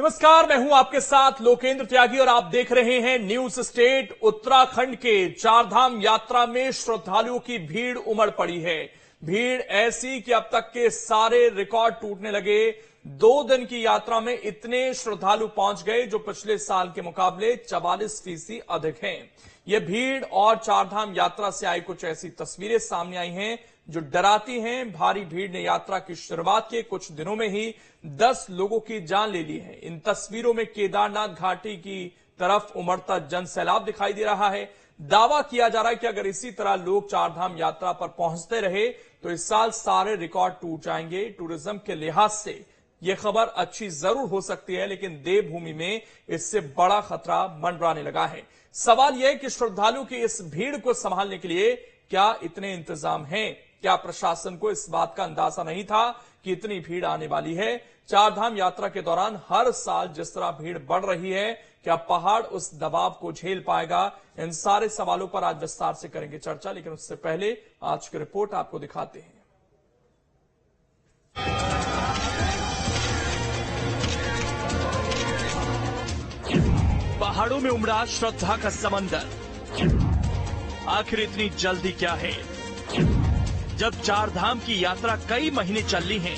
नमस्कार, मैं हूं आपके साथ लोकेंद्र त्यागी और आप देख रहे हैं न्यूज स्टेट। उत्तराखंड के चारधाम यात्रा में श्रद्धालुओं की भीड़ उमड़ पड़ी है। भीड़ ऐसी कि अब तक के सारे रिकॉर्ड टूटने लगे। 2 दिन की यात्रा में इतने श्रद्धालु पहुंच गए जो पिछले साल के मुकाबले 44% अधिक हैं। यह भीड़ और चारधाम यात्रा से आई कुछ ऐसी तस्वीरें सामने आई हैं जो डराती हैं। भारी भीड़ ने यात्रा की शुरुआत के कुछ दिनों में ही 10 लोगों की जान ले ली है। इन तस्वीरों में केदारनाथ घाटी की तरफ उमड़ता जनसैलाब दिखाई दे रहा है। दावा किया जा रहा है कि अगर इसी तरह लोग चारधाम यात्रा पर पहुंचते रहे तो इस साल सारे रिकॉर्ड टूट जाएंगे। टूरिज्म के लिहाज से यह खबर अच्छी जरूर हो सकती है, लेकिन देवभूमि में इससे बड़ा खतरा मंडराने लगा है। सवाल यह कि श्रद्धालु की इस भीड़ को संभालने के लिए क्या इतने इंतजाम हैं? क्या प्रशासन को इस बात का अंदाजा नहीं था कि इतनी भीड़ आने वाली है? चारधाम यात्रा के दौरान हर साल जिस तरह भीड़ बढ़ रही है, क्या पहाड़ उस दबाव को झेल पाएगा? इन सारे सवालों पर आज विस्तार से करेंगे चर्चा, लेकिन उससे पहले आज की रिपोर्ट आपको दिखाते हैं। पहाड़ों में उमड़ा श्रद्धा का समंदर, आखिर इतनी जल्दी क्या है? जब चारधाम की यात्रा कई महीने चल रही है।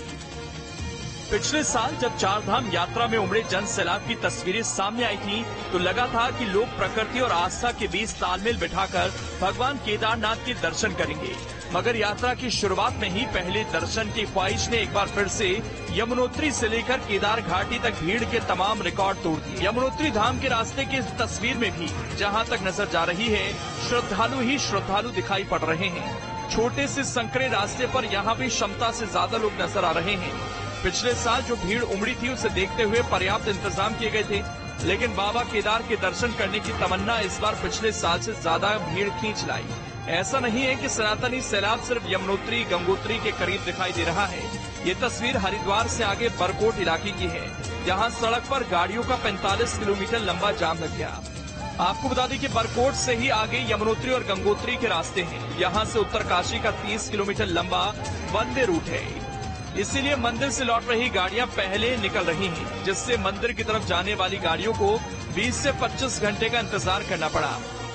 पिछले साल जब चारधाम यात्रा में उमड़े जन सैलाब की तस्वीरें सामने आई थी तो लगा था कि लोग प्रकृति और आस्था के बीच तालमेल बिठाकर भगवान केदारनाथ के दर्शन करेंगे। मगर यात्रा की शुरुआत में ही पहले दर्शन की ख्वाहिश ने एक बार फिर से यमुनोत्री से लेकर केदार घाटी तक भीड़ के तमाम रिकॉर्ड तोड़ दिए। यमुनोत्री धाम के रास्ते की इस तस्वीर में भी जहां तक नजर जा रही है, श्रद्धालु ही श्रद्धालु दिखाई पड़ रहे हैं। छोटे से संकरे रास्ते पर यहाँ भी क्षमता से ज्यादा लोग नजर आ रहे हैं। पिछले साल जो भीड़ उमड़ी थी उसे देखते हुए पर्याप्त इंतजाम किए गए थे, लेकिन बाबा केदार के दर्शन करने की तमन्ना इस बार पिछले साल से ज्यादा भीड़ खींच लाई। ऐसा नहीं है कि सनातनी सैलाब सिर्फ यमुनोत्री गंगोत्री के करीब दिखाई दे रहा है। ये तस्वीर हरिद्वार से आगे बरकोट इलाके की है, जहाँ सड़क पर गाड़ियों का 45 किलोमीटर लंबा जाम लग गया। आपको बता दें कि बरकोट से ही आगे यमुनोत्री और गंगोत्री के रास्ते हैं। यहाँ से उत्तरकाशी का 30 किलोमीटर लंबा वंदे रूट है, इसीलिए मंदिर से लौट रही गाड़ियां पहले निकल रही हैं, जिससे मंदिर की तरफ जाने वाली गाड़ियों को 20 से 25 घंटे का इंतजार करना पड़ा।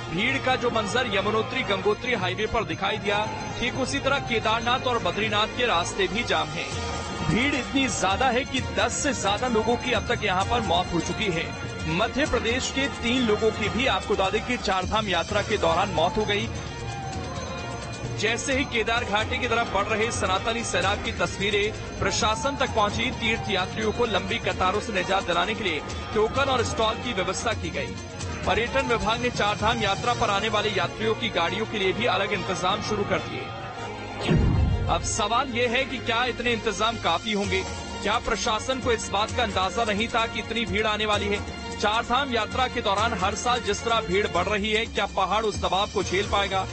भीड़ का जो मंजर यमुनोत्री गंगोत्री हाईवे पर दिखाई दिया, ठीक उसी तरह केदारनाथ और बद्रीनाथ के रास्ते भी जाम हैं। भीड़ इतनी ज्यादा है कि 10 से ज्यादा लोगों की अब तक यहाँ पर मौत हो चुकी है। मध्य प्रदेश के 3 लोगों की भी आपको बता दें कि चारधाम यात्रा के दौरान मौत हो गई। जैसे ही केदार घाटी की तरफ बढ़ रहे सनातनी सैलाब की तस्वीरें प्रशासन तक पहुंची, तीर्थ यात्रियों को लंबी कतारों से निजात दिलाने के लिए टोकन और स्टॉल की व्यवस्था की गई। पर्यटन विभाग ने चारधाम यात्रा पर आने वाले यात्रियों की गाड़ियों के लिए भी अलग इंतजाम शुरू कर दिए। अब सवाल ये है कि क्या इतने इंतजाम काफी होंगे? क्या प्रशासन को इस बात का अंदाजा नहीं था कि इतनी भीड़ आने वाली है? चारधाम यात्रा के दौरान हर साल जिस तरह भीड़ बढ़ रही है, क्या पहाड़ उस दबाव को झेल पाएगा?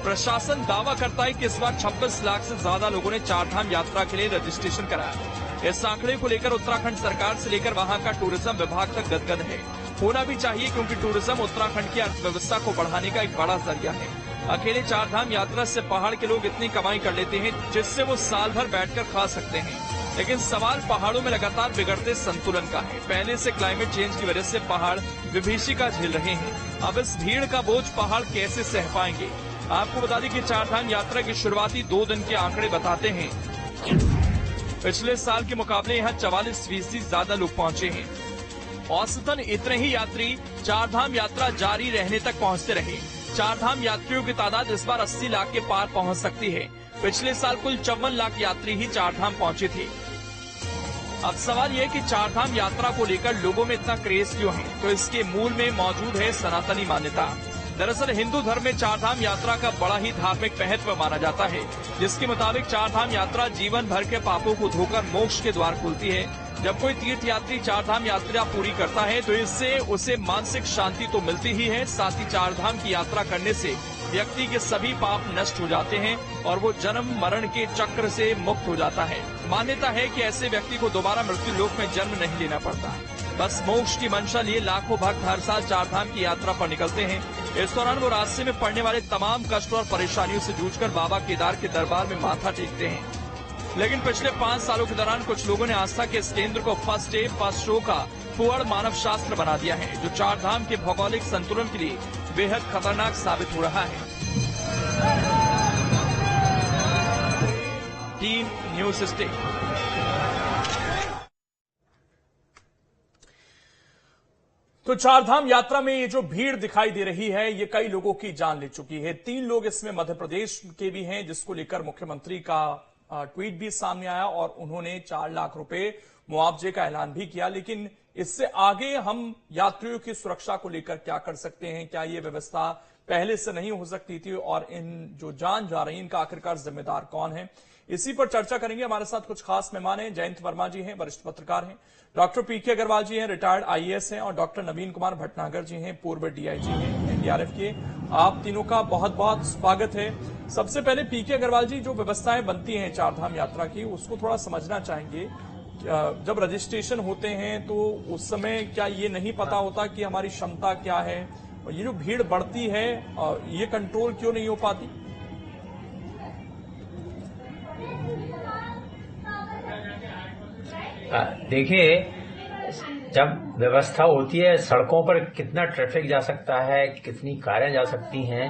प्रशासन दावा करता है कि इस बार 26 लाख से ज्यादा लोगों ने चारधाम यात्रा के लिए रजिस्ट्रेशन कराया। इस आंकड़े को लेकर उत्तराखंड सरकार से लेकर वहां का टूरिज्म विभाग तक गदगद है। होना भी चाहिए, क्योंकि टूरिज्म उत्तराखंड की अर्थव्यवस्था को बढ़ाने का एक बड़ा जरिया है। अकेले चारधाम यात्रा से पहाड़ के लोग इतनी कमाई कर लेते हैं जिससे वो साल भर बैठकर खा सकते हैं। लेकिन सवाल पहाड़ों में लगातार बिगड़ते संतुलन का है। पहले से क्लाइमेट चेंज की वजह से पहाड़ विभीषिका झेल रहे हैं। अब इस भीड़ का बोझ पहाड़ कैसे सह पाएंगे? आपको बता दें कि चारधाम यात्रा के शुरुआती 2 दिन के आंकड़े बताते हैं, पिछले साल के मुकाबले यहाँ 44% ज्यादा लोग पहुंचे हैं। औसतन इतने ही यात्री चारधाम यात्रा जारी रहने तक पहुंचते रहे। चारधाम यात्रियों की तादाद इस बार 80 लाख के पार पहुंच सकती है। पिछले साल कुल 54 लाख यात्री ही चारधाम पहुंचे थे। अब सवाल यह कि चारधाम यात्रा को लेकर लोगों में इतना क्रेज क्यों है? तो इसके मूल में मौजूद है सनातनी मान्यता। दरअसल हिंदू धर्म में चारधाम यात्रा का बड़ा ही धार्मिक महत्व माना जाता है, जिसके मुताबिक चारधाम यात्रा जीवन भर के पापों को धोकर मोक्ष के द्वार खोलती है। जब कोई तीर्थ यात्री चारधाम यात्रा पूरी करता है तो इससे उसे मानसिक शांति तो मिलती ही है, साथ ही चारधाम की यात्रा करने से व्यक्ति के सभी पाप नष्ट हो जाते हैं और वो जन्म मरण के चक्र से मुक्त हो जाता है। मान्यता है कि ऐसे व्यक्ति को दोबारा मृत्यु लोक में जन्म नहीं लेना पड़ता। बस मोक्ष की मंशा लिए लाखों भक्त हर साल चारधाम की यात्रा पर निकलते हैं। इस दौरान वो रास्ते में पड़ने वाले तमाम कष्ट और परेशानियों से जूझकर बाबा केदार के दरबार में माथा टेकते हैं। लेकिन पिछले 5 सालों के दौरान कुछ लोगों ने आस्था के इस केंद्र को फर्स्ट डे फर्स्ट शो का पुअर मानव शास्त्र बना दिया है, जो चार धाम के भौगोलिक संतुलन के लिए बेहद खतरनाक साबित हो रहा है। Team news state. तो चारधाम यात्रा में ये जो भीड़ दिखाई दे रही है, ये कई लोगों की जान ले चुकी है। 3 लोग इसमें मध्य प्रदेश के भी हैं, जिसको लेकर मुख्यमंत्री का ट्वीट भी सामने आया और उन्होंने 4 लाख रुपए मुआवजे का ऐलान भी किया। लेकिन इससे आगे हम यात्रियों की सुरक्षा को लेकर क्या कर सकते हैं? क्या ये व्यवस्था पहले से नहीं हो सकती थी? और इन जो जान जा रही, इनका आखिरकार जिम्मेदार कौन है? इसी पर चर्चा करेंगे। हमारे साथ कुछ खास मेहमान हैं। जयंत वर्मा जी हैं, वरिष्ठ पत्रकार हैं। डॉक्टर पीके अग्रवाल जी हैं, रिटायर्ड आईएएस हैं। और डॉक्टर नवीन कुमार भटनागर जी हैं, पूर्व डीआईजी हैं एनडीआरएफ के। आप तीनों का बहुत बहुत स्वागत है। सबसे पहले पीके अग्रवाल जी, जो व्यवस्थाएं बनती हैं चारधाम यात्रा की, उसको थोड़ा समझना चाहेंगे। जब रजिस्ट्रेशन होते हैं तो उस समय क्या ये नहीं पता होता कि हमारी क्षमता क्या है? और ये जो भीड़ बढ़ती है, ये कंट्रोल क्यों नहीं हो पाती? देखिए, जब व्यवस्था होती है, सड़कों पर कितना ट्रैफिक जा सकता है, कितनी कारें जा सकती हैं,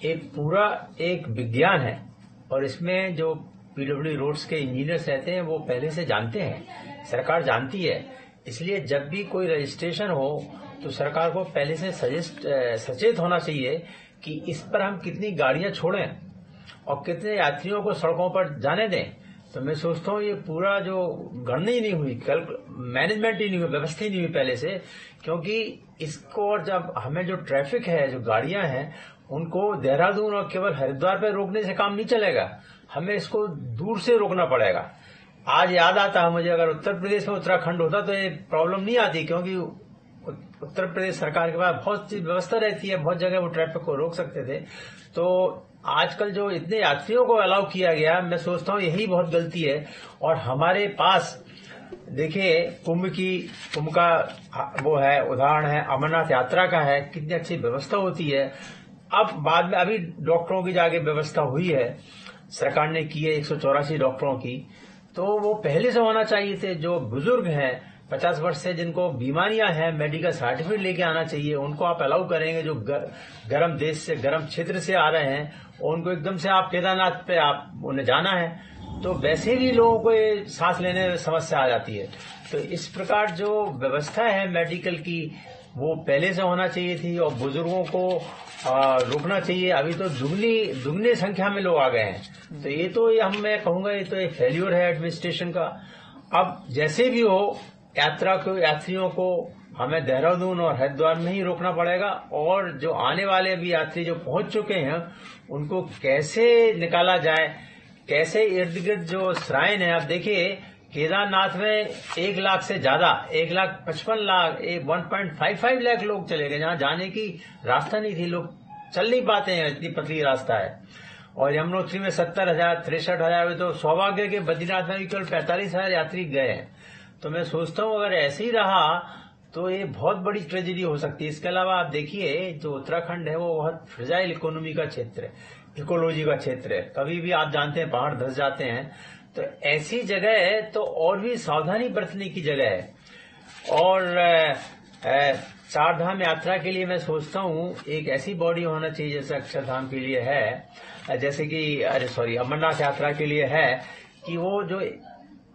एक विज्ञान है। और इसमें जो पीडब्ल्यू रोड्स के इंजीनियर्स रहते हैं, वो पहले से जानते हैं, सरकार जानती है। इसलिए जब भी कोई रजिस्ट्रेशन हो तो सरकार को पहले से सचेत होना चाहिए कि इस पर हम कितनी गाड़ियां छोड़ें और कितने यात्रियों को सड़कों पर जाने दें। तो मैं सोचता हूँ ये पूरा जो गणना ही नहीं हुई, कल मैनेजमेंट ही नहीं हुई, व्यवस्था ही नहीं हुई पहले से। क्योंकि इसको, और जब हमें जो ट्रैफिक है, जो गाड़ियां हैं, उनको देहरादून और केवल हरिद्वार पर रोकने से काम नहीं चलेगा, हमें इसको दूर से रोकना पड़ेगा। आज याद आता है मुझे, अगर उत्तर प्रदेश में उत्तराखंड होता तो ये प्रॉब्लम नहीं आती, क्योंकि उत्तर प्रदेश सरकार के पास बहुत सी व्यवस्था रहती है, बहुत जगह वो ट्रैफिक को रोक सकते थे। तो आजकल जो इतने यात्रियों को अलाउ किया गया, मैं सोचता हूँ यही बहुत गलती है। और हमारे पास देखिए, कुंभ का वो है, उदाहरण है, अमरनाथ यात्रा का है, कितनी अच्छी व्यवस्था होती है। अब बाद में अभी डॉक्टरों की जाके व्यवस्था हुई है, सरकार ने की है 184 डॉक्टरों की। तो वो पहले से होना चाहिए थे। जो बुजुर्ग हैं 50 वर्ष से, जिनको बीमारियां हैं, मेडिकल सर्टिफिकेट लेके आना चाहिए, उनको आप अलाउ करेंगे। जो गर्म देश से, गर्म क्षेत्र से आ रहे हैं, उनको एकदम से आप केदारनाथ पे आप उन्हें जाना है, तो वैसे भी लोगों को ये सांस लेने में समस्या आ जाती है। तो इस प्रकार जो व्यवस्था है मेडिकल की, वो पहले से होना चाहिए थी और बुजुर्गों को रोकना चाहिए। अभी तो दुगनी संख्या में लोग आ गए हैं। तो ये तो मैं कहूंगा ये तो एक फेल्यूर है एडमिनिस्ट्रेशन का। अब जैसे भी हो, यात्रियों को हमें देहरादून और हरिद्वार में ही रोकना पड़ेगा। और जो आने वाले भी यात्री जो पहुंच चुके हैं, उनको कैसे निकाला जाए, कैसे इर्द गिर्द जो श्राइन है। अब देखिए, केदारनाथ में 1 लाख से ज्यादा, 1,55,00,000, 1.55 लाख लोग चले गए, जहां जाने की रास्ता नहीं थी, लोग चल नहीं पाते हैं, इतनी पतली रास्ता है। और यमुनोत्री में 70,000, 63,000, तो सौभाग्य के बद्रीनाथ में भी केवल 45,000 यात्री गए हैं। तो मैं सोचता हूँ अगर ऐसे ही रहा तो ये बहुत बड़ी ट्रेजेडी हो सकती है। इसके अलावा आप देखिए, जो उत्तराखंड है वो बहुत फ्रेजाइल इकोनॉमी का क्षेत्र है, इकोलॉजी का क्षेत्र है। कभी भी आप जानते हैं पहाड़ धंस जाते हैं। तो ऐसी जगह है तो और भी सावधानी बरतने की जगह है। और चारधाम यात्रा के लिए मैं सोचता हूँ एक ऐसी बॉडी होना चाहिए, जैसे अक्षरधाम के लिए है, जैसे कि अमरनाथ यात्रा के लिए है, कि वो जो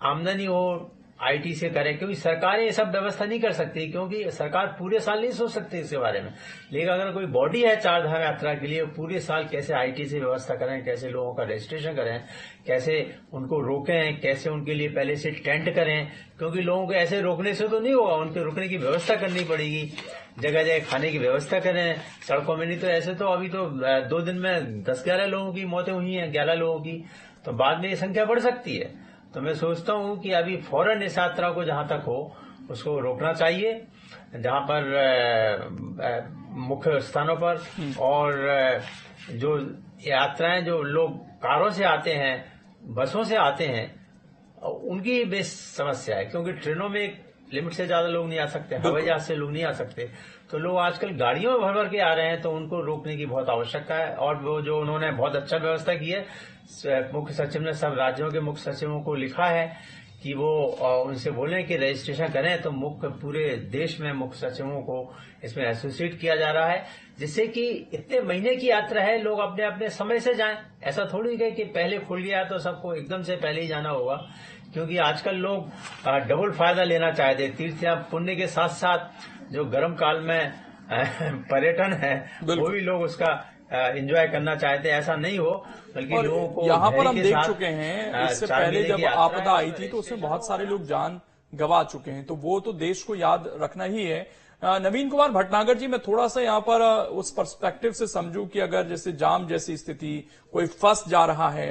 आमदनी हो आईटी से करें। क्योंकि सरकारें ये सब व्यवस्था नहीं कर सकती, क्योंकि सरकार पूरे साल नहीं सोच सकती इसके बारे में। लेकिन अगर कोई बॉडी है चारधाम यात्रा के लिए, पूरे साल कैसे आईटी से व्यवस्था करें, कैसे लोगों का रजिस्ट्रेशन करें, कैसे उनको रोकें, कैसे उनके लिए पहले से टेंट करें। क्योंकि लोगों को ऐसे रोकने से तो नहीं होगा, उनके रुकने की व्यवस्था करनी पड़ेगी, जगह जगह खाने की व्यवस्था करें सड़कों में। नहीं तो ऐसे तो अभी तो 2 दिन में 10-11 लोगों की मौतें हुई हैं, 11 लोगों की। तो बाद में ये संख्या बढ़ सकती है। तो मैं सोचता हूँ कि अभी फौरन इस यात्रा को जहां तक हो उसको रोकना चाहिए, जहां पर मुख्य स्थानों पर। और जो यात्राएं, जो लोग कारों से आते हैं, बसों से आते हैं, उनकी बेस समस्या है। क्योंकि ट्रेनों में लिमिट से ज्यादा लोग नहीं आ सकते, हवाई जहाज से लोग नहीं आ सकते, तो लोग आजकल गाड़ियों में भर भर के आ रहे हैं, तो उनको रोकने की बहुत आवश्यकता है। और वो जो उन्होंने बहुत अच्छा व्यवस्था की है, मुख्य सचिव ने सब राज्यों के मुख्य सचिवों को लिखा है कि वो उनसे बोलें कि रजिस्ट्रेशन करें, तो मुख्य पूरे देश में मुख्य सचिवों को इसमें एसोसिएट किया जा रहा है, जिससे कि इतने महीने की यात्रा है, लोग अपने अपने समय से जाएं। ऐसा थोड़ी है कि पहले खुल गया तो सबको एकदम से पहले ही जाना होगा, क्योंकि आजकल लोग डबल फायदा लेना चाहते हैं। तीर्थ या पुण्य के साथ साथ जो गर्म काल में पर्यटन है वो भी लोग उसका एंजॉय करना चाहते हैं। ऐसा नहीं हो, बल्कि लोगों को यहाँ पर हम देख चुके हैं, इससे पहले जब आपदा आई थी तो उसमें बहुत सारे लोग जान गंवा चुके हैं, तो वो तो देश को याद रखना ही है। नवीन कुमार भटनागर जी, मैं थोड़ा सा यहाँ पर उस पर्सपेक्टिव से समझूं कि अगर जैसे जाम जैसी स्थिति, कोई फंस जा रहा है,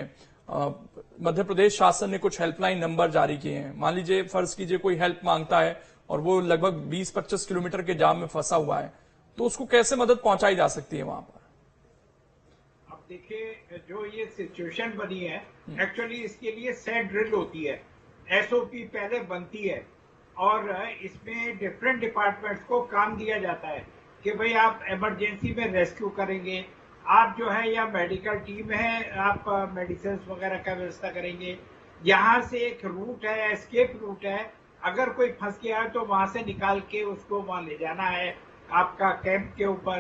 मध्य प्रदेश शासन ने कुछ हेल्पलाइन नंबर जारी किए हैं। मान लीजिए, फर्ज कीजिए कोई हेल्प मांगता है और वो लगभग 20-25 किलोमीटर के जाम में फंसा हुआ है, तो उसको कैसे मदद पहुंचाई जा सकती है वहां पर? अब देखिए, जो ये सिचुएशन बनी है, एक्चुअली इसके लिए सेट ड्रिल होती है, एसओपी पहले बनती है, और इसमें डिफरेंट डिपार्टमेंट्स को काम दिया जाता है कि भाई आप इमरजेंसी में रेस्क्यू करेंगे, आप जो है या मेडिकल टीम है, आप मेडिसिन वगैरह का व्यवस्था करेंगे, यहाँ से एक रूट है, एस्केप रूट है, अगर कोई फंस गया है तो वहां से निकाल के उसको वहां ले जाना है आपका कैंप के ऊपर।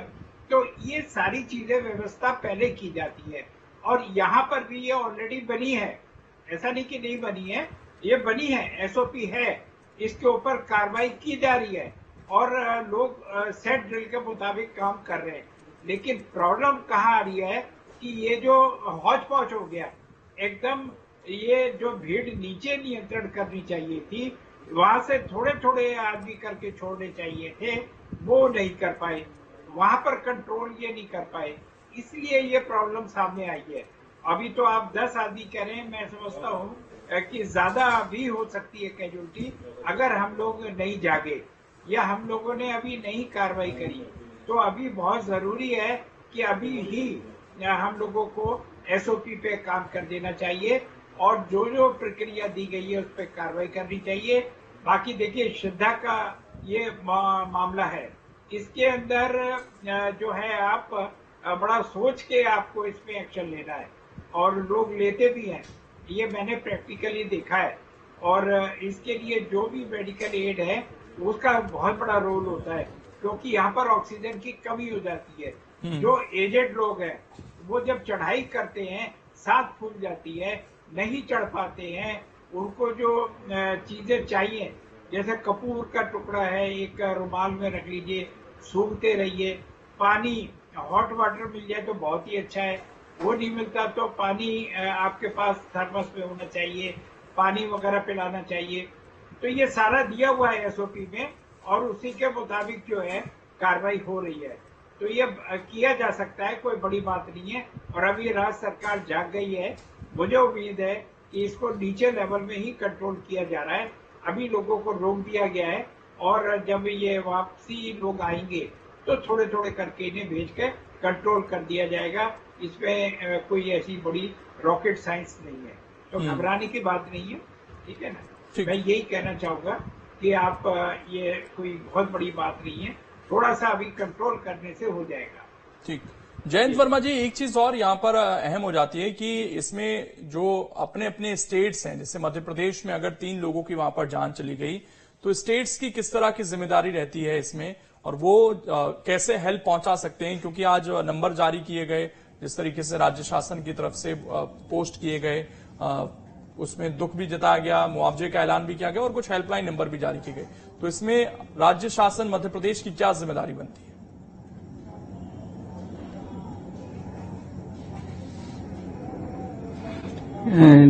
तो ये सारी चीजें व्यवस्था पहले की जाती है, और यहाँ पर भी ये ऑलरेडी बनी है, ऐसा नहीं कि नहीं बनी है, ये बनी है, एसओपी है, इसके ऊपर कार्रवाई की जा रही है, और लोग सेट ड्रिल के मुताबिक काम कर रहे हैं। लेकिन प्रॉब्लम कहाँ आ रही है कि ये जो हौच पौच हो गया एकदम, ये जो भीड़ नीचे नियंत्रण करनी चाहिए थी, वहां से थोड़े थोड़े आदमी करके छोड़ने चाहिए थे, वो नहीं कर पाए, वहां पर कंट्रोल ये नहीं कर पाए, इसलिए ये प्रॉब्लम सामने आई है। अभी तो आप 10 आदमी कह रहे हैं, मैं समझता हूँ कि ज्यादा भी हो सकती है कैजुअल्टी, अगर हम लोग नहीं जागे या हम लोगों ने अभी नहीं कार्रवाई करी। तो अभी बहुत जरूरी है कि अभी ही हम लोगों को एसओपी पे काम कर देना चाहिए, और जो जो प्रक्रिया दी गई है उस पर कार्रवाई करनी चाहिए। बाकी देखिए, श्रद्धा का ये मामला है, इसके अंदर जो है आप बड़ा सोच के आपको इसमें एक्शन लेना है, और लोग लेते भी हैं, ये मैंने प्रैक्टिकली देखा है। और इसके लिए जो भी मेडिकल एड है उसका बहुत बड़ा रोल होता है, क्योंकि यहाँ पर ऑक्सीजन की कमी हो जाती है। जो एजेड लोग हैं वो जब चढ़ाई करते हैं, सांस फूल जाती है, नहीं चढ़ पाते हैं, उनको जो चीजें चाहिए, जैसे कपूर का टुकड़ा है, एक रुमाल में रख लीजिए, सूंघते रहिए, पानी, हॉट वाटर मिल जाए तो बहुत ही अच्छा है, वो नहीं मिलता तो पानी आपके पास थर्मस में होना चाहिए, पानी वगैरह पिलाना चाहिए। तो ये सारा दिया हुआ है एसओपी में, और उसी के मुताबिक जो है कार्रवाई हो रही है। तो ये किया जा सकता है, कोई बड़ी बात नहीं है। और अभी राज्य सरकार जाग गई है, मुझे उम्मीद है कि इसको नीचे लेवल में ही कंट्रोल किया जा रहा है। अभी लोगों को रोक दिया गया है, और जब ये वापसी लोग आएंगे तो थोड़े थोड़े करके इन्हें भेज कर कंट्रोल कर दिया जाएगा। इसमें कोई ऐसी बड़ी रॉकेट साइंस नहीं है, तो घबराने की बात नहीं है, ठीक है ना। मैं यही कहना चाहूंगा कि आप ये कोई बहुत बड़ी बात नहीं है, थोड़ा सा अभी कंट्रोल करने से हो जाएगा। ठीक। जयंत वर्मा जी, एक चीज और यहाँ पर अहम हो जाती है कि इसमें जो अपने अपने स्टेट्स हैं, जैसे मध्य प्रदेश में अगर 3 लोगों की वहां पर जान चली गई, तो स्टेट्स की किस तरह की जिम्मेदारी रहती है इसमें, और वो कैसे हेल्प पहुंचा सकते हैं? क्योंकि आज नंबर जारी किए गए, जिस तरीके से राज्य शासन की तरफ से पोस्ट किए गए, उसमें दुख भी जताया गया, मुआवजे का ऐलान भी किया गया, और कुछ हेल्पलाइन नंबर भी जारी किए गए। तो इसमें राज्य शासन मध्य प्रदेश की क्या जिम्मेदारी बनती है?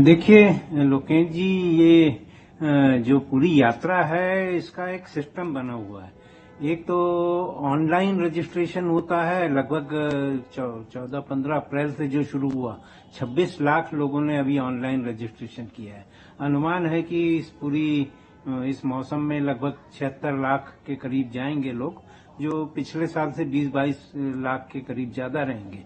देखिए लोकेश जी, ये जो पूरी यात्रा है इसका एक सिस्टम बना हुआ है। एक तो ऑनलाइन रजिस्ट्रेशन होता है, लगभग 14-15 अप्रैल से जो शुरू हुआ, 26 लाख लोगों ने अभी ऑनलाइन रजिस्ट्रेशन किया है। अनुमान है कि इस मौसम में लगभग 76 लाख के करीब जाएंगे लोग, जो पिछले साल से 20-22 लाख के करीब ज्यादा रहेंगे।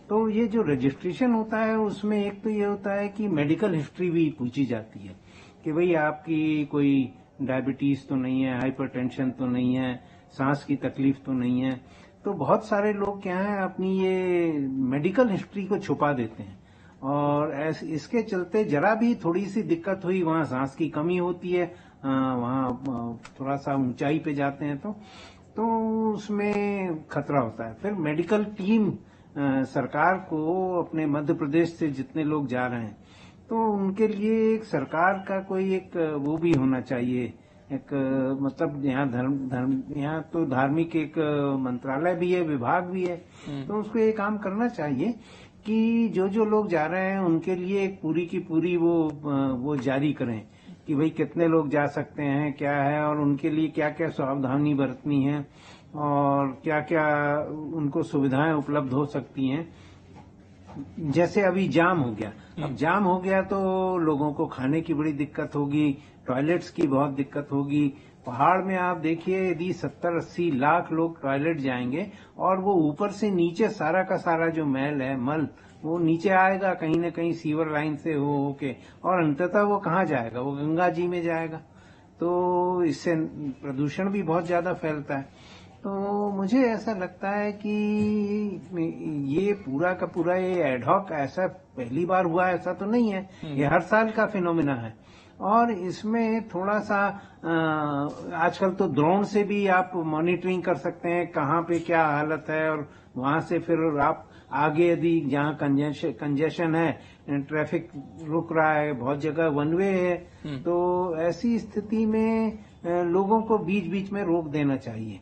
तो ये जो रजिस्ट्रेशन होता है उसमें एक तो ये होता है कि मेडिकल हिस्ट्री भी पूछी जाती है कि भाई आपकी कोई डायबिटीज तो नहीं है, हाइपरटेंशन तो नहीं है, सांस की तकलीफ तो नहीं है। तो बहुत सारे लोग क्या है अपनी ये मेडिकल हिस्ट्री को छुपा देते हैं, और इसके चलते जरा भी थोड़ी सी दिक्कत हुई, वहां सांस की कमी होती है, वहां थोड़ा सा ऊंचाई पे जाते हैं तो उसमें खतरा होता है। फिर मेडिकल टीम सरकार को अपने मध्य प्रदेश से जितने लोग जा रहे हैं तो उनके लिए एक सरकार का कोई एक वो भी होना चाहिए, एक मतलब यहाँ यहाँ तो धार्मिक एक मंत्रालय भी है, विभाग भी है, तो उसको ये काम करना चाहिए कि जो लोग जा रहे हैं उनके लिए एक पूरी की पूरी वो जारी करें कि भाई कितने लोग जा सकते हैं, क्या है, और उनके लिए क्या क्या सावधानी बरतनी है और क्या क्या उनको सुविधाएं उपलब्ध हो सकती हैं। जैसे अभी जाम हो गया, अब जाम हो गया तो लोगों को खाने की बड़ी दिक्कत होगी, टॉयलेट्स की बहुत दिक्कत होगी। पहाड़ में आप देखिए यदि 70-80 लाख लोग टॉयलेट जाएंगे और वो ऊपर से नीचे सारा का सारा जो मैल है, मल, वो नीचे आएगा कहीं न कहीं सीवर लाइन से हो के, और अंततः वो कहाँ जाएगा, वो गंगा जी में जाएगा। तो इससे प्रदूषण भी बहुत ज्यादा फैलता है। तो मुझे ऐसा लगता है कि ये पूरा का पूरा ये एडहॉक ऐसा पहली बार हुआ ऐसा तो नहीं है, ये हर साल का फिनोमिना है। और इसमें थोड़ा सा आजकल तो ड्रोन से भी आप मॉनिटरिंग कर सकते हैं कहाँ पे क्या हालत है, और वहां से फिर आप आगे यदि जहाँ कंजेशन है, ट्रैफिक रुक रहा है, बहुत जगह वन वे है, तो ऐसी स्थिति में लोगों को बीच बीच में रोक देना चाहिए।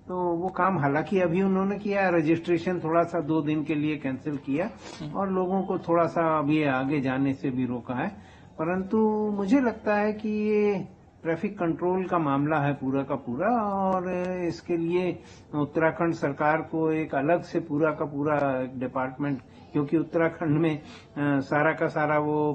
तो वो काम हालांकि अभी उन्होंने किया, रजिस्ट्रेशन थोड़ा सा 2 दिन के लिए कैंसिल किया और लोगों को थोड़ा सा अभी आगे जाने से भी रोका है, परंतु मुझे लगता है कि ये ट्रैफिक कंट्रोल का मामला है पूरा का पूरा, और इसके लिए उत्तराखंड सरकार को एक अलग से पूरा का पूरा डिपार्टमेंट, क्योंकि उत्तराखंड में सारा का सारा वो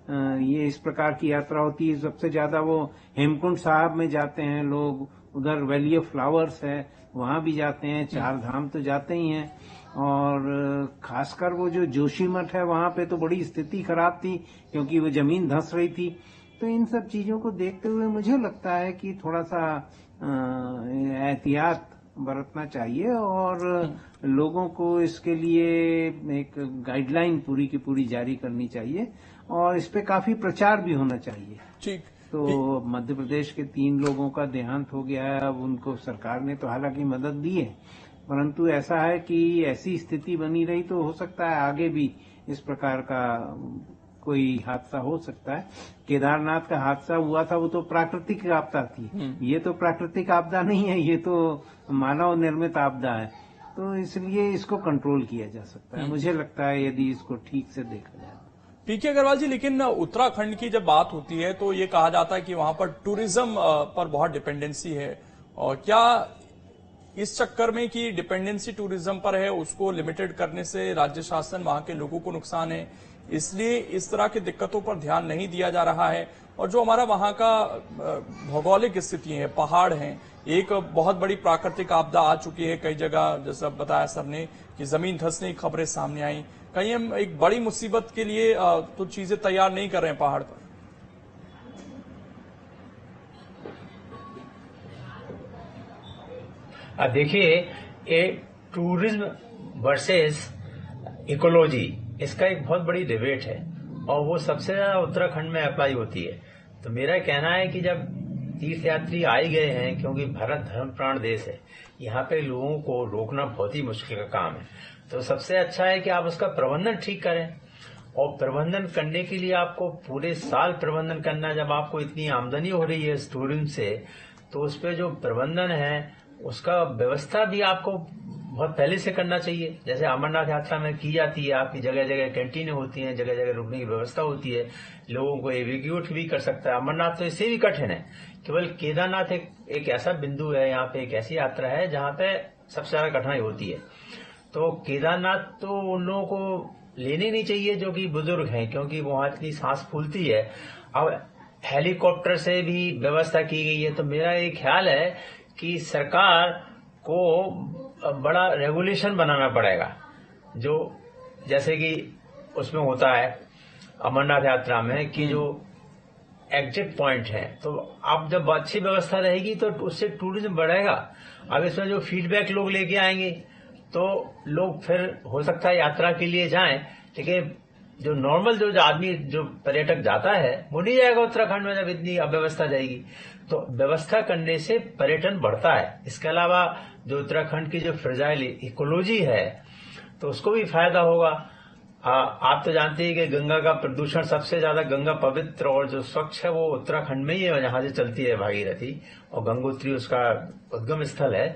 ये इस प्रकार की यात्रा होती है। सबसे ज्यादा वो हेमकुंड साहब में जाते हैं लोग, उधर वैली ऑफ फ्लावर्स है वहां भी जाते हैं, 4 धाम तो जाते ही हैं, और खासकर वो जो जोशीमठ है वहां पे तो बड़ी स्थिति खराब थी क्योंकि वो जमीन धंस रही थी। तो इन सब चीजों को देखते हुए मुझे लगता है कि थोड़ा सा एहतियात बरतना चाहिए और लोगों को इसके लिए एक गाइडलाइन पूरी की पूरी जारी करनी चाहिए, और इस पे काफी प्रचार भी होना चाहिए। ठीक। तो मध्य प्रदेश के 3 लोगों का देहांत हो गया है, अब उनको सरकार ने तो हालांकि मदद दी है, परंतु ऐसा है कि ऐसी स्थिति बनी रही तो हो सकता है आगे भी इस प्रकार का कोई हादसा हो सकता है। केदारनाथ का हादसा हुआ था वो तो प्राकृतिक आपदा थी, ये तो प्राकृतिक आपदा नहीं है, ये तो मानव निर्मित आपदा है, तो इसलिए इसको कंट्रोल किया जा सकता है मुझे लगता है, यदि इसको ठीक से देखा जाए। पीके अग्रवाल जी, लेकिन उत्तराखंड की जब बात होती है तो ये कहा जाता है कि वहां पर टूरिज्म पर बहुत डिपेंडेंसी है, और क्या इस चक्कर में कि डिपेंडेंसी टूरिज्म पर है उसको लिमिटेड करने से राज्य शासन वहां के लोगों को नुकसान है, इसलिए इस तरह की दिक्कतों पर ध्यान नहीं दिया जा रहा है? और जो हमारा वहां का भौगोलिक स्थिति है, पहाड़ हैं, एक बहुत बड़ी प्राकृतिक आपदा आ चुकी है कई जगह, जैसा बताया सर ने कि जमीन धंसने की खबरें सामने आई, कहीं हम एक बड़ी मुसीबत के लिए तो चीजें तैयार नहीं कर रहे हैं पहाड़ पर? अब देखिए, ये टूरिज्म वर्सेस इकोलॉजी, इसका एक बहुत बड़ी डिबेट है और वो सबसे ज्यादा उत्तराखंड में अप्लाई होती है। तो मेरा कहना है कि जब तीर्थयात्री आए गए हैं, क्योंकि भारत धर्म प्राण देश है, यहाँ पे लोगों को रोकना बहुत ही मुश्किल का काम है, तो सबसे अच्छा है कि आप उसका प्रबंधन ठीक करें। और प्रबंधन करने के लिए आपको पूरे साल प्रबंधन करना, जब आपको इतनी आमदनी हो रही है टूरिज्म से, तो उस पर जो प्रबंधन है उसका व्यवस्था भी आपको बहुत पहले से करना चाहिए। जैसे अमरनाथ यात्रा में की जाती है, आपकी जगह जगह कैंटीनें होती हैं, जगह जगह रुकने की व्यवस्था होती है, लोगों को एविक्यूट भी कर सकता है। अमरनाथ तो इससे भी कठिन है, केवल केदारनाथ एक ऐसा बिंदु है, यहाँ पे एक ऐसी यात्रा है जहाँ पे सबसे ज्यादा कठिनाई होती है। तो केदारनाथ तो उन लोगों को लेने नहीं चाहिए जो कि बुजुर्ग हैं, क्योंकि वहां इतनी सांस फूलती है। अब हेलीकॉप्टर से भी व्यवस्था की गई है, तो मेरा एक ख्याल है कि सरकार को बड़ा रेगुलेशन बनाना पड़ेगा, जो जैसे कि उसमें होता है अमरनाथ यात्रा में कि जो एग्जिट पॉइंट हैं। तो अब जब अच्छी व्यवस्था रहेगी तो उससे टूरिज्म बढ़ेगा। अब इसमें जो फीडबैक लोग लेके आएंगे तो लोग फिर हो सकता है यात्रा के लिए जाएं, लेकिन जो नॉर्मल जो आदमी जो पर्यटक जाता है वो नहीं जाएगा उत्तराखंड में जब इतनी अव्यवस्था जाएगी। तो व्यवस्था करने से पर्यटन बढ़ता है। इसके अलावा जो उत्तराखंड की जो फ्रेजाइल इकोलॉजी है तो उसको भी फायदा होगा। आप तो जानते हैं कि गंगा का प्रदूषण सबसे ज्यादा, गंगा पवित्र और जो स्वच्छ है वो उत्तराखंड में ही है, जहां से चलती है भागीरथी, और गंगोत्री उसका उद्गम स्थल है।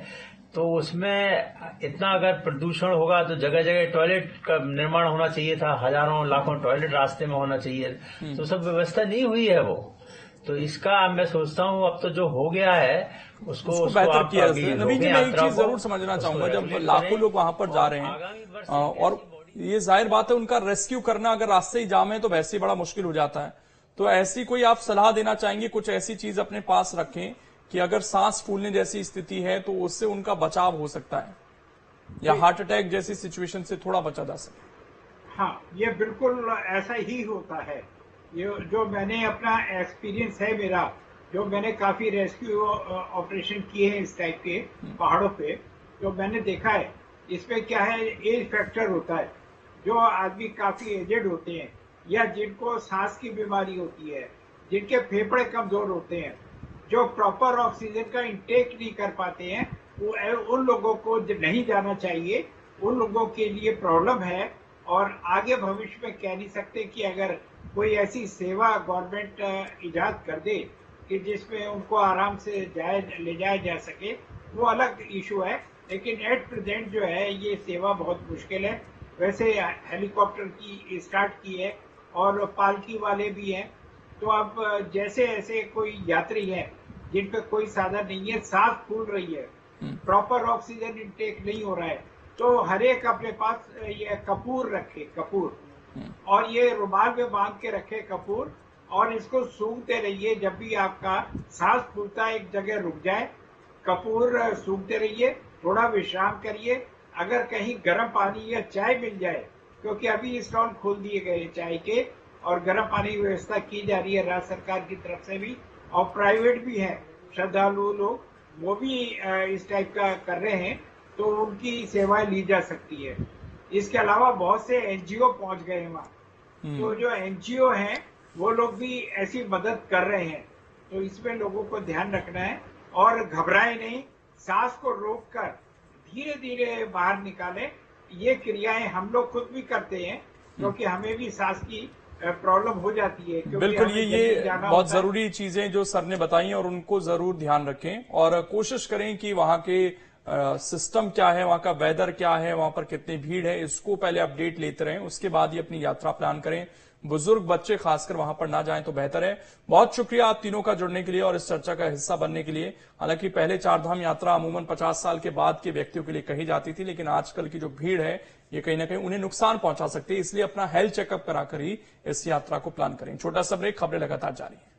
तो उसमें इतना अगर प्रदूषण होगा तो जगह जगह टॉयलेट का निर्माण होना चाहिए था, हजारों लाखों टॉयलेट रास्ते में होना चाहिए, तो सब व्यवस्था नहीं हुई है वो। तो इसका मैं सोचता हूँ अब तो जो हो गया है उसको बेहतर किया। नवीन जी, मैं एक चीज जरूर समझना चाहूंगा, जब लाखों लोग वहां पर जा रहे हैं और ये जाहिर बात है उनका रेस्क्यू करना अगर रास्ते ही जाम है तो वैसे ही बड़ा मुश्किल हो जाता है, तो ऐसी कोई आप सलाह देना चाहेंगे, कुछ ऐसी चीज अपने पास रखें कि अगर सांस फूलने जैसी स्थिति है तो उससे उनका बचाव हो सकता है, या हार्ट अटैक जैसी सिचुएशन से थोड़ा बचा जा सके? हाँ, ये बिल्कुल ऐसा ही होता है। ये जो मैंने अपना एक्सपीरियंस है मेरा, जो मैंने काफी रेस्क्यू ऑपरेशन किए हैं इस टाइप के पहाड़ों पे, तो मैंने देखा है इसमें क्या है, एज फैक्टर होता है। जो आदमी काफी एजेड होते हैं या जिनको सांस की बीमारी होती है, जिनके फेफड़े कमजोर होते हैं, जो प्रॉपर ऑक्सीजन का इंटेक नहीं कर पाते हैं, वो उन लोगों को नहीं जाना चाहिए। उन लोगों के लिए प्रॉब्लम है और आगे भविष्य में कह नहीं सकते कि अगर कोई ऐसी सेवा गवर्नमेंट इजाद कर दे कि जिसमें उनको आराम से ले जाया जा सके, वो अलग इशू है। लेकिन एट प्रेजेंट जो है ये सेवा बहुत मुश्किल है। वैसे हेलीकॉप्टर की स्टार्ट की है और पालकी वाले भी हैं। तो अब जैसे ऐसे कोई यात्री है जिन पे कोई साधन नहीं है, सांस फूल रही है, प्रॉपर ऑक्सीजन इंटेक नहीं हो रहा है, तो हर एक अपने पास ये कपूर रखे, कपूर, और ये रुमाल में बांध के रखे कपूर, और इसको सूंघते रहिए। जब भी आपका सांस फूलता है एक जगह रुक जाए, कपूर सूंघते रहिए, थोड़ा विश्राम करिए। अगर कहीं गर्म पानी या चाय मिल जाए, क्योंकि अभी स्टॉल खोल दिए गए चाय के और गर्म पानी की व्यवस्था की जा रही है राज्य सरकार की तरफ से भी, और प्राइवेट भी है, श्रद्धालु लोग वो भी इस टाइप का कर रहे हैं, तो उनकी सेवाएं ली जा सकती है। इसके अलावा बहुत से एनजीओ पहुंच गए हैं वहां, तो जो एनजीओ हैं वो लोग भी ऐसी मदद कर रहे हैं। तो इसमें लोगों को ध्यान रखना है और घबराए नहीं, सांस को रोककर धीरे धीरे बाहर निकालें। ये क्रियाएं हम लोग खुद भी करते हैं क्योंकि हमें भी सांस की प्रॉब्लम हो जाती है। बिल्कुल, ये बहुत जरूरी चीजें जो सर ने बताई और उनको जरूर ध्यान रखें और कोशिश करें कि वहां के सिस्टम क्या है, वहां का वेदर क्या है, वहां पर कितनी भीड़ है, इसको पहले अपडेट लेते रहें, उसके बाद ही अपनी यात्रा प्लान करें। बुजुर्ग बच्चे खासकर वहां पर ना जाएं तो बेहतर है। बहुत शुक्रिया आप तीनों का जुड़ने के लिए और इस चर्चा का हिस्सा बनने के लिए। हालांकि पहले चारधाम यात्रा अमूमन 50 साल के बाद के व्यक्तियों के लिए कही जाती थी, लेकिन आजकल की जो भीड़ है ये कहीं ना कहीं उन्हें नुकसान पहुंचा सकती है, इसलिए अपना हेल्थ चेकअप कराकर ही इस यात्रा को प्लान करें। छोटा सा ब्रेक, खबरें लगातार जारी है।